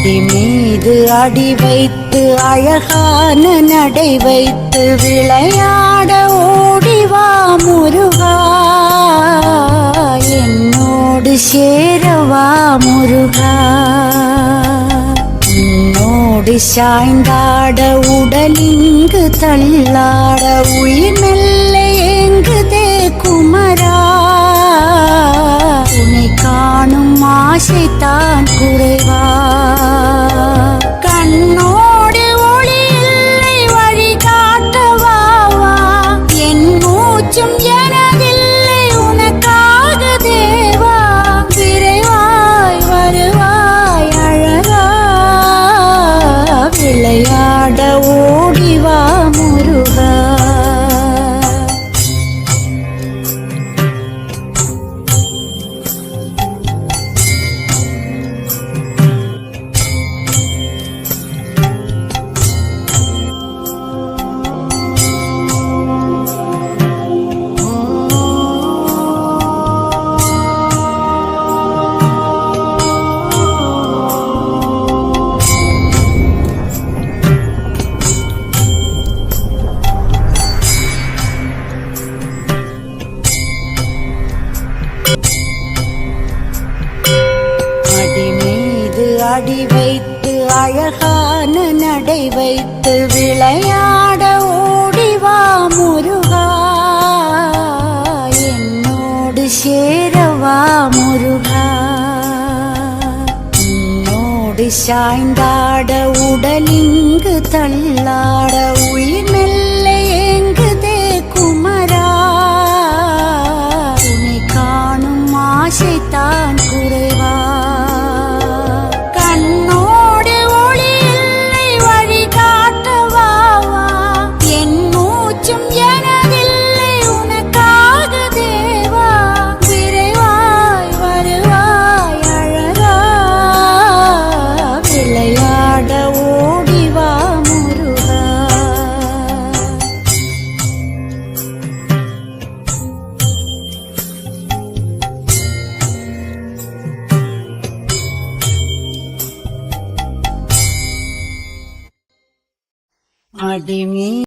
அடி மீது அடி வைத்து அழகான நடை வைத்து விளையாட ஓடிவா முருகா, என்னோடு சேரவா முருகா. உன்னோடு சாய்ந்தாட உடலிங்கு தள்ளாட உயிர் மெல்ல ஏங்குதே குமரா, உன்னை காணும் ஆசைத்தான் குறைவா. கண்ணோடு ஒளி இல்லை வழி காட்டவா, என் மூச்சும் எனதில்லை உனக்காக தேவா. விரைவாய் வருவாய் அழகா, விளையாட ஓடிவா முருகா. அடி வைத்து அழகான நடை வைத்து விளையாட ஓடிவா முருகா, என்னோடு சேரவா முருகா. உன்னோடு சாய்ந்தா